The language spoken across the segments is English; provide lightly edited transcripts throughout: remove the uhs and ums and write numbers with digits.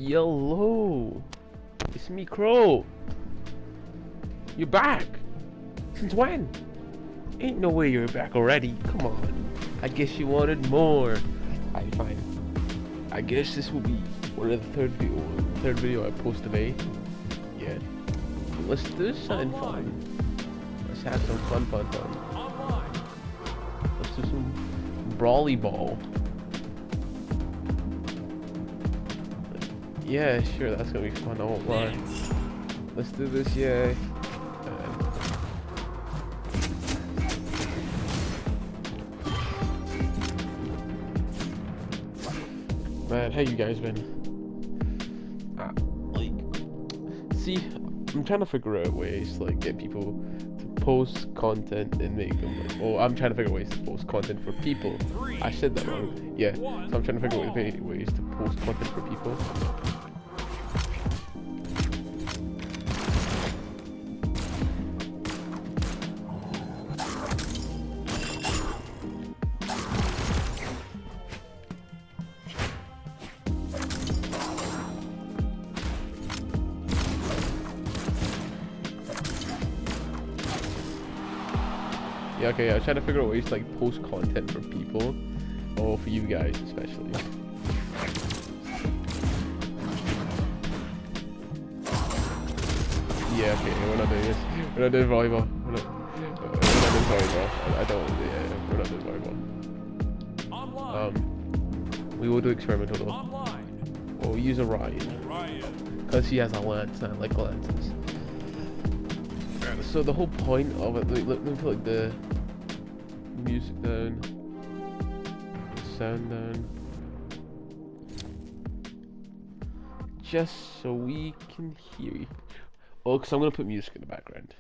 Hello, it's me, Crow. You're back. Since when? Ain't no way you're back already. Come on. I guess you wanted more. Alright, fine. I guess this will be one of the third video I post today. Yeah. Let's do something fun. Let's have some fun. Let's do some brawly ball. Yeah, sure, that's gonna be fun, I won't lie. Let's do this, yeah. Man, how you guys been? See, I'm trying to figure out ways to get people to post content and make them I'm trying to figure out ways to post content for people. I said that wrong. Yeah, so I'm trying to figure out ways to post content for people. Yeah, okay, I was trying to figure out ways to post content for people, or for you guys especially. Yeah, okay, we're not doing this. We're not doing volleyball. We're not doing volleyball. I don't. Yeah, we're not doing volleyball. We will do experimental though. We'll use a Ryan, because he has a lens, and I like lenses. So the whole point of it, let me put the music down, the sound down, just so we can hear you. Oh, because I'm gonna put music in the background,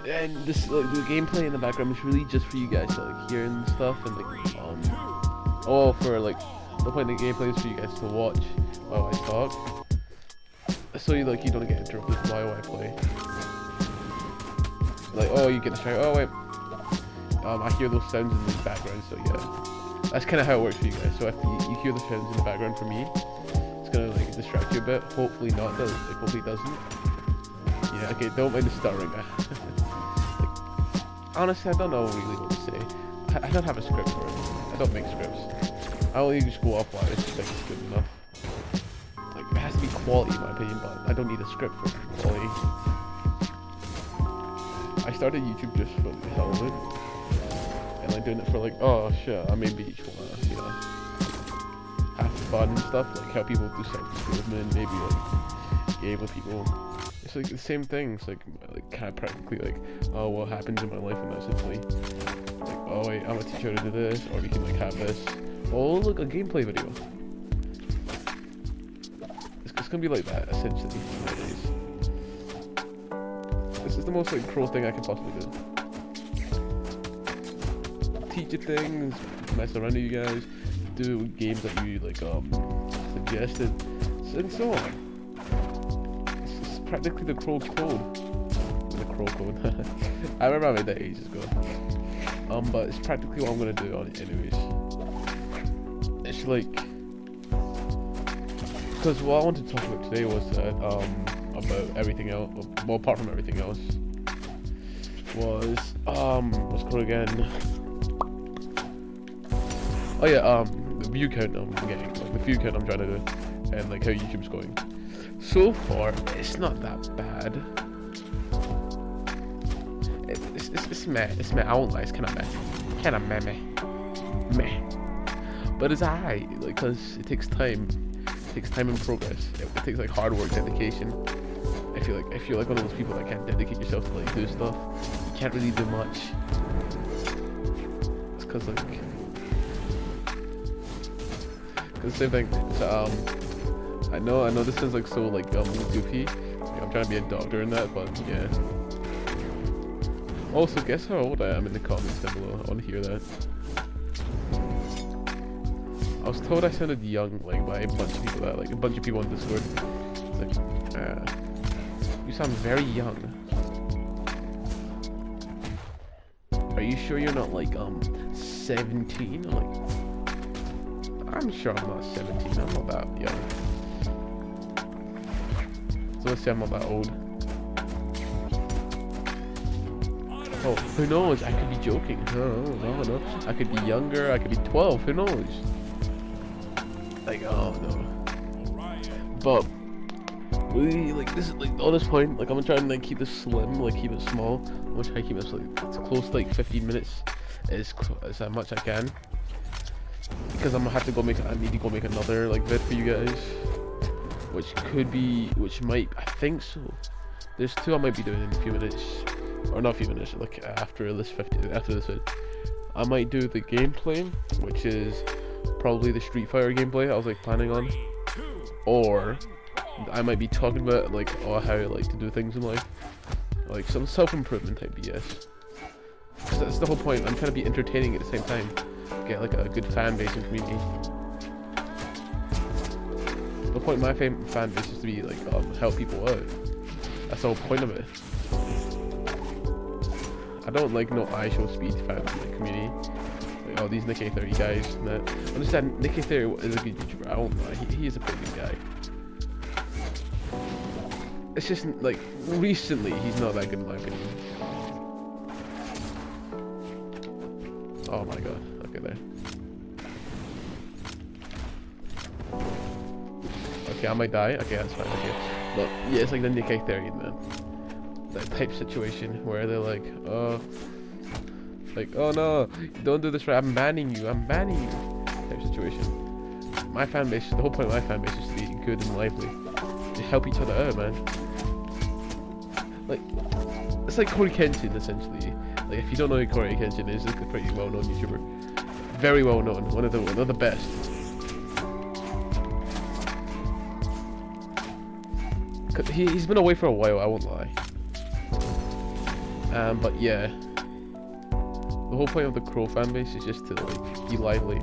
and this the gameplay in the background is really just for you guys to hear and stuff, and for the point of the gameplay is for you guys to watch while I talk, so you don't get interrupted while I play. Oh, you get distracted. Oh wait, I hear those sounds in the background. So yeah, that's kind of how it works for you guys. So if you hear the sounds in the background for me, it's gonna distract you a bit. Hopefully not. Hopefully it doesn't. Yeah. Okay. Don't mind the stuttering. Honestly, I don't know really what to say. I don't have a script for it. I don't make scripts. I only just go off what I just think is good enough. It has to be quality in my opinion, but I don't need a script for quality. I started YouTube just for the hell of it, and doing it for oh shit, I maybe each wanna, have fun and stuff, how people do self-improvement, maybe game with people. It's the same thing. It's kind of practically oh, what happens in my life, and that's simply oh wait, I'm gonna teach you how to do this, or you can have this. Oh look, a gameplay video. It's gonna be like that essentially nowadays. This is the most Crow thing I can possibly do. Teach you things, mess around with you guys, do games that you suggested, and so on. This is practically the Crow code. The Crow code. I remember I made that ages ago. But it's practically what I'm gonna do on it anyways. It's because what I wanted to talk about today was about everything else, well, apart from everything else, was what's it called again? Oh yeah, the view count I'm getting, the view count I'm trying to do, and how YouTube's going. So far, it's not that bad. It's meh. It's meh. I won't lie. It's kind of meh. But it's alright, because it takes time. It takes time and progress. It takes hard work, dedication. If you're one of those people that can't dedicate yourself to do stuff, you can't really do much. It's because the same thing. So I know this sounds so goofy. I'm trying to be a doctor in that, but yeah. Also, guess how old I am in the comments down below. I want to hear that. I was told I sounded young, by a bunch of people a bunch of people on Discord. It's you sound very young. Are you sure you're not 17? I'm sure I'm not 17. I'm not that young. So let's say I'm not that old. Oh, who knows? I could be joking. No. I could be younger. I could be 12. Who knows? Like, oh no. But really, like, this is like all this point. Like, I'm gonna try and like keep this slim, like keep it small. I'm gonna try and keep it like as close to like 15 minutes as much I can. Because I'm gonna have to go make. I need to go make another like vid for you guys, which might. I think so. There's two I might be doing in a few minutes. Or not a few minutes, like after this vid. I might do the gameplay, which is probably the Street Fighter gameplay I was like planning on, or I might be talking about like how I like to do things in life, like some self-improvement type BS. Because that's the whole point. I'm trying to be entertaining at the same time, get like a good fan base and community. The point of my fan base is to be like help people out. That's the whole point of it. I don't like no show speed fans in the community. Like, oh, these Nick30 guys. Nah. Understand, Nick30 is a good YouTuber. I won't lie. He is a pretty good guy. It's just like recently he's not that good in my opinion. Oh my god. Okay, there. Okay, I might die. Okay, that's fine. Okay. But yeah, it's like the Nick30 man. That type situation where they're like, oh no, don't do this right, I'm banning you type situation. My fan base, the whole point of my fan base is to be good and lively, to help each other out, man. Like, it's like Corey Kenshin essentially. Like, if you don't know who Corey Kenshin is, he's a pretty well known YouTuber, very well known, one of the best. He's been away for a while, I won't lie. But yeah, the whole point of the Crow fan base is just to like be lively.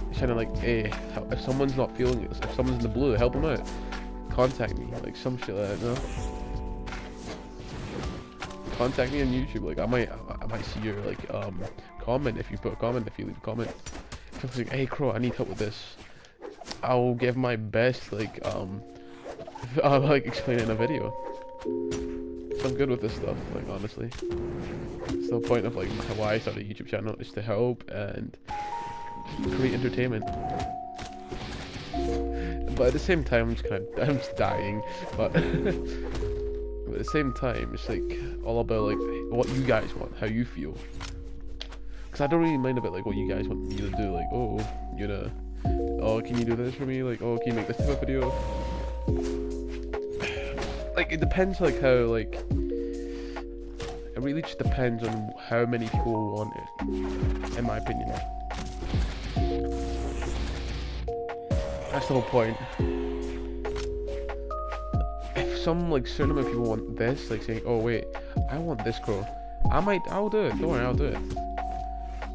It's kind of like, hey, if someone's not feeling it, if someone's in the blue, help them out. Contact me, like some shit like that, no? Contact me on YouTube. Like I might see your like comment if you put a comment, if you leave a comment. If it's like, hey Crow, I need help with this, I'll give my best. Like I'll like explain it in a video. I'm good with this stuff, like honestly. It's the point of like why I started a YouTube channel, is to help and create entertainment. But at the same time, I'm just dying. But at the same time, it's like all about like what you guys want, how you feel. Cause I don't really mind about like what you guys want me to do. Like, oh, you know, oh, can you do this for me? Like, oh, can you make this type of video? Like, it depends, like, how, like, it really just depends on how many people want it, in my opinion. That's the whole point. If some, like, certain amount of people want this, like, saying, oh, wait, I want this Crow, I'll do it, don't worry, I'll do it.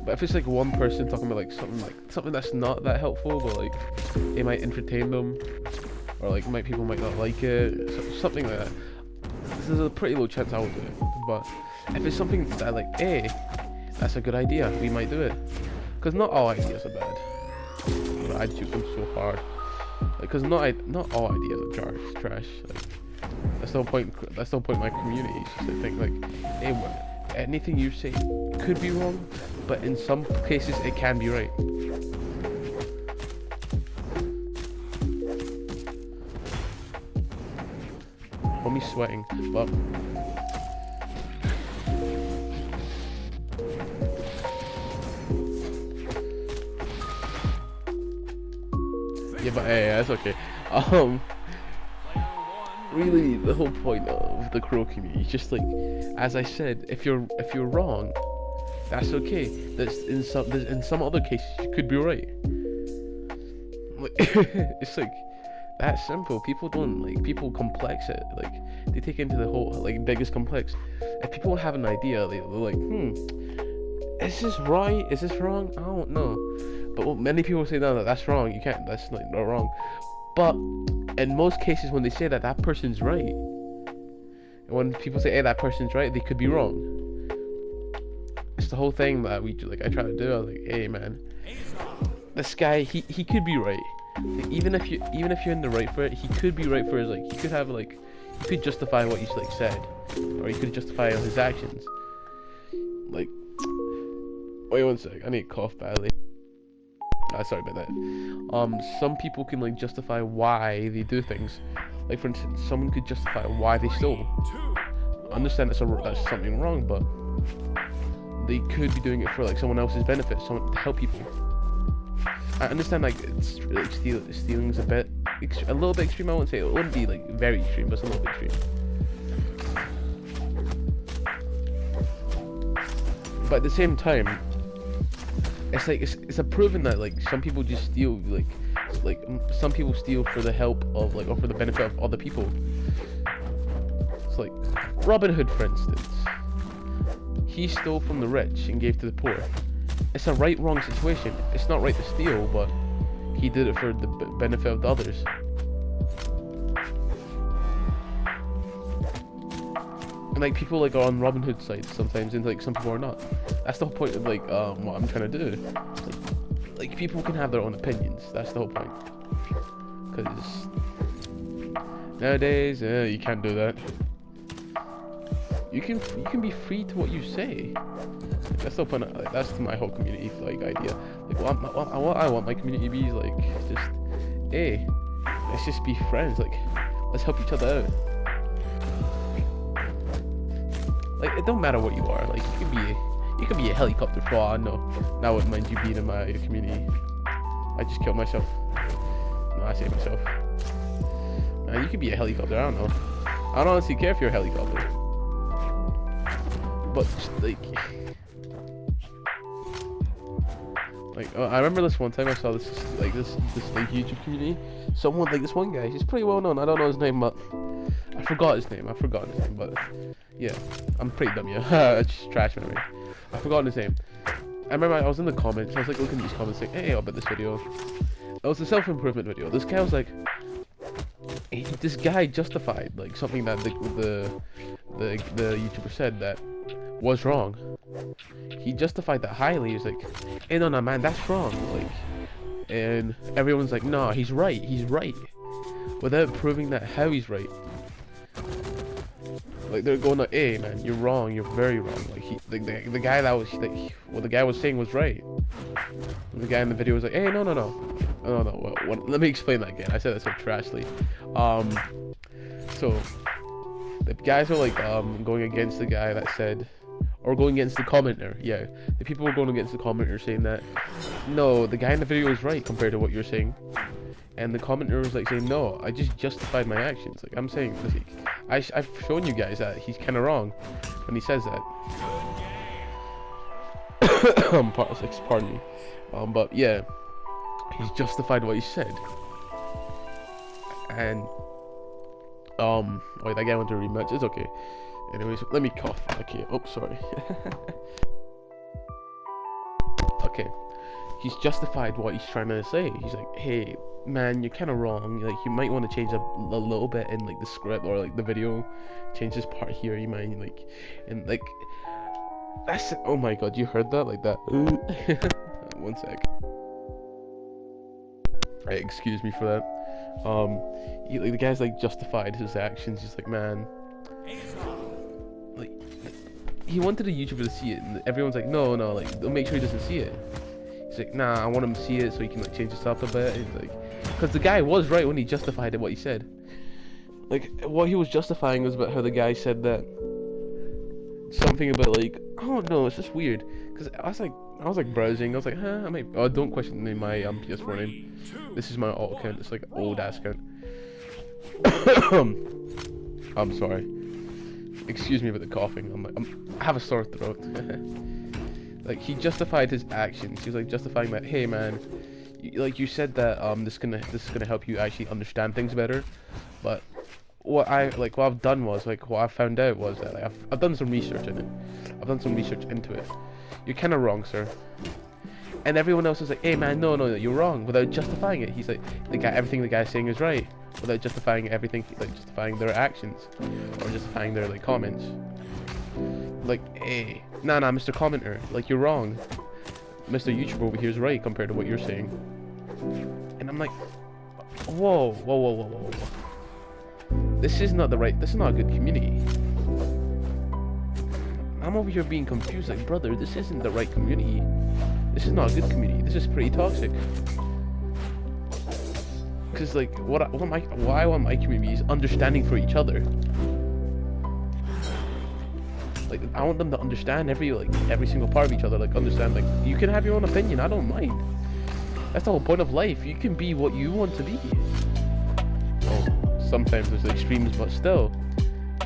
But if it's, like, one person talking about, like, something that's not that helpful, but, like, it might entertain them, or like people might not like it, something like that, there's a pretty low chance I will do it. But if it's something that like, hey, that's a good idea, we might do it. Because not all ideas are bad. But I shoot them so hard. Because not all ideas are trash. Like, that's the whole point. That's the whole point of my community. It's just to think like, hey, anything you say could be wrong, but in some cases it can be right. Me sweating, but yeah, but hey, that's okay. Really, the whole point of the Crow community is just like, as I said, if you're wrong, that's okay. That's in some other cases you could be right. Like, it's like that simple. People don't like, people complex it, like they take into the whole like biggest complex. If people have an idea, they're like, is this right, is this wrong, I don't know. But what many people say, no, that's wrong, you can't, that's like not wrong. But in most cases when they say that person's right, and when people say, hey, that person's right, they could be wrong. It's the whole thing that I try to do. I was like, hey man, this guy, he could be right, Like, even if you're in the right for it, he could be right for his, like, he could have, like, he could justify what he's, like, said, or he could justify his actions. Like, wait one sec, I need to cough badly. Sorry about that. Some people can, like, justify why they do things. Like, for instance, someone could justify why they stole. I understand that's something wrong, but they could be doing it for, like, someone else's benefit, someone to help people. I understand, like, stealing's a little bit extreme. I wouldn't say it wouldn't be, like, very extreme, but it's a little bit extreme. But at the same time, it's like it's a proven that, like, some people just steal, like some people steal for the help of, like, or for the benefit of other people. It's like Robin Hood, for instance. He stole from the rich and gave to the poor. It's a right-wrong situation. It's not right to steal, but he did it for the benefit of the others. And, like, people, like, are on Robin Hood sites sometimes, and, like, some people are not. That's the whole point of, like, what I'm trying to do. Like, people can have their own opinions. That's the whole point. Because nowadays, you can't do that. You can be free to what you say. Like, that's the point. Like, that's my whole community, like, idea. Like, what I want my community to be is, like, just, hey, let's just be friends. Like, let's help each other out. Like, it don't matter what you are. Like, you could be a helicopter for all I know. I wouldn't mind you being in my community. I just killed myself. No, I saved myself. Man, you could be a helicopter. I don't know. I don't honestly care if you're a helicopter. But just, like, I remember this one time I saw this like YouTube community. Someone, like, this one guy. He's pretty well known. I don't know his name, but I forgot his name. But yeah, I'm pretty dumb, yeah. It's just trash memory. I forgot his name. I remember I was in the comments. I was, like, looking at these comments, saying, "Hey, I'll bet this video." It was a self-improvement video. This guy was like, this guy justified, like, something that the YouTuber said that was wrong. He justified that highly. He was like, "Hey, no, man, that's wrong." Like, and everyone's like, "No, he's right, without proving that how he's right. Like, they're going like, "Hey, man, you're wrong. You're very wrong." Like, the guy that was, like, what the guy was saying was right. And the guy in the video was like, "Hey, no. Well, let me explain that again. I said that so trashly. So the guys were, like, going against the guy that said, or going against the commenter. Yeah, the people were going against the commenter, saying that, no, the guy in the video is right compared to what you're saying. And the commenter was, like, saying, "No, I just justified my actions." Like, I'm saying, I've shown you guys that he's kind of wrong when he says that. Pardon me. But yeah, he's justified what he said. And wait, that guy went to rematch. It's okay. Anyways, let me cough. Okay. Oh, sorry. Okay. He's justified what he's trying to say. He's like, "Hey, man, you're kind of wrong. Like, you might want to change a little bit in, like, the script or, like, the video. Change this part here. You might, like," and, like, that's, oh my god, you heard that? Like that? One sec. Right, excuse me for that. Like, the guy's, like, justified his actions. He's like, man, like, he wanted a YouTuber to see it, and everyone's like, no, like, they'll make sure he doesn't see it. He's like, nah, I want him to see it so he can, like, change this up a bit. He's like, because the guy was right when he justified it, what he said. Like, what he was justifying was about how the guy said that something about, like, I don't know, it's just weird. Because I was like browsing, I was like, I might, oh, don't question my PS4 name. This is my alt account. It's like an old ass account. I'm sorry. Excuse me about the coughing. I have a sore throat. Like, he justified his actions. He was, like, justifying that, "Hey, man, you said that this is gonna help you actually understand things better, but what I've done was, like, what I found out was that, like, I've done some research in it. I've done some research into it. You're kind of wrong, sir." And everyone else is like, "Hey, man, no, you're wrong," without justifying it. He's like, everything the guy's saying is right, without justifying everything, like, justifying their actions or justifying their, like, comments. Like, "Hey, nah, Mr. Commenter, like, you're wrong. Mr. YouTuber over here is right compared to what you're saying." And I'm like, whoa. This is not a good community. I'm over here being confused, like, brother, this isn't the right community. This is not a good community. This is pretty toxic. Because, like, what I want my community is understanding for each other. Like, I want them to understand every single part of each other. Like, understand, like, you can have your own opinion, I don't mind. That's the whole point of life. You can be what you want to be. Oh, sometimes there's extremes, but still,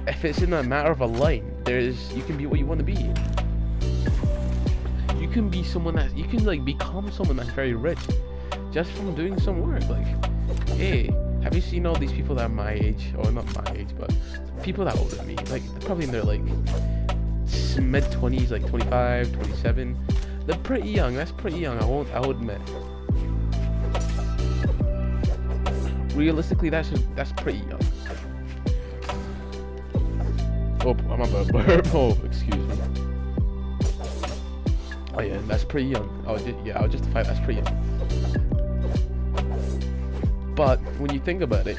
if it's in a matter of a line, you can be what you want to be. You can be someone you can, like, become someone that's very rich just from doing some work. Like, hey, have you seen all these people that are my age, or not my age, but people that are older than me? Like, they're probably in their, like, mid-20s, like 25, 27. They're pretty young. That's pretty young, I'll admit. Realistically, that's pretty young. Oh, I'm about to burp. Oh, excuse me. Oh yeah, that's pretty young. I'll justify that's pretty young. But when you think about it,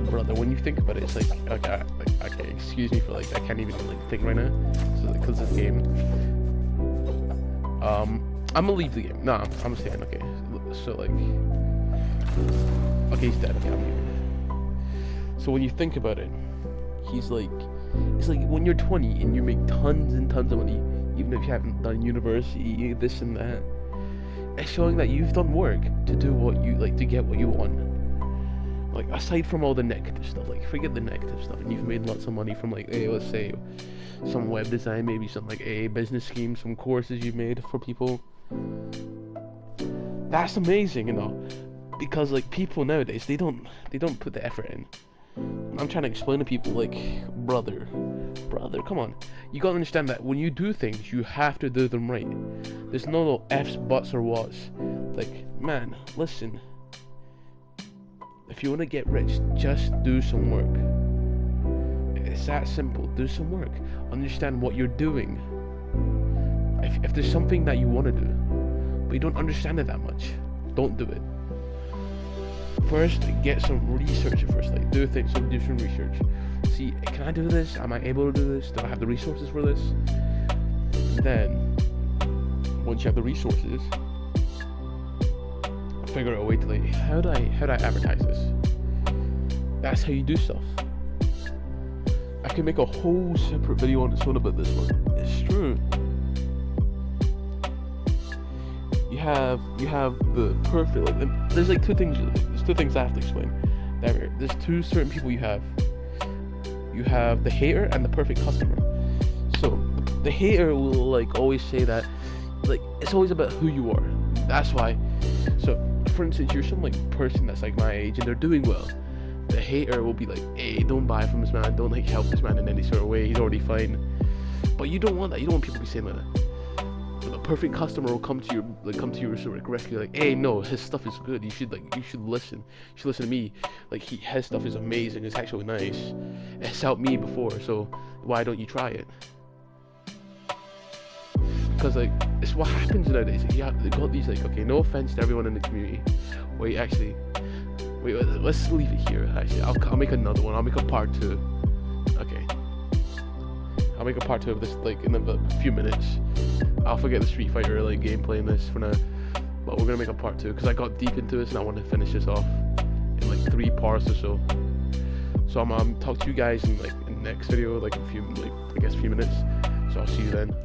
brother, when you think about it, it's like, okay, excuse me for, like, I can't even, like, think right now, so, like, cause this game. I'm gonna leave the game. Nah, I'm staying. Okay, so, like, okay, he's dead. Okay, I'm leaving. So when you think about it, he's like, it's like when you're 20 and you make tons and tons of money, even if you haven't done university, this and that. It's showing that you've done work to do what you like, to get what you want. Like, aside from all the negative stuff, like, forget the negative stuff, and you've made lots of money from, like, let's say some web design, maybe some, like, business schemes, some courses you made for people. That's amazing, you know, because, like, people nowadays, they don't put the effort in. I'm trying to explain to people, like, brother, come on. You gotta understand that when you do things, you have to do them right. There's no little ifs, buts, or whats. Like, man, listen. If you want to get rich, just do some work. It's that simple. Do some work. Understand what you're doing. If there's something that you want to do, but you don't understand it that much, don't do it. First, get some research first. Like, do some research. See, can I do this? Am I able to do this? Do I have the resources for this? Then, once you have the resources, figure out a way to, like, how do I advertise this? That's how you do stuff. I can make a whole separate video on its own about this one. It's true. You have the perfect, like, there's, like, two things I have to explain. There's two certain people you have. You have the hater and the perfect customer. So the hater will, like, always say that, like, it's always about who you are. That's why. So, for instance, you're some, like, person that's, like, my age and they're doing well. The hater will be like, hey, don't buy from this man, don't, like, help this man in any sort of way, he's already fine. But you don't want that. You don't want people to be saying that. So the perfect customer will come to your sort of rescue, like, hey, no, his stuff is good. You should listen. You should listen to me. Like, his stuff is amazing. It's actually nice. It's helped me before. So why don't you try it? Because, like, it's what happens nowadays. Like, they got these, like, okay, no offense to everyone in the community. Wait, let's leave it here. Actually, I'll make another one. I'll make a part 2. Okay. I'll make a part 2 of this, like, in a few minutes. I'll forget the Street Fighter, like, gameplay in this for now. But we're gonna make a part 2 because I got deep into this and I want to finish this off in, like, 3 parts or so. So I'm talk to you guys in, like, in the next video, like, a few minutes. So I'll see you then.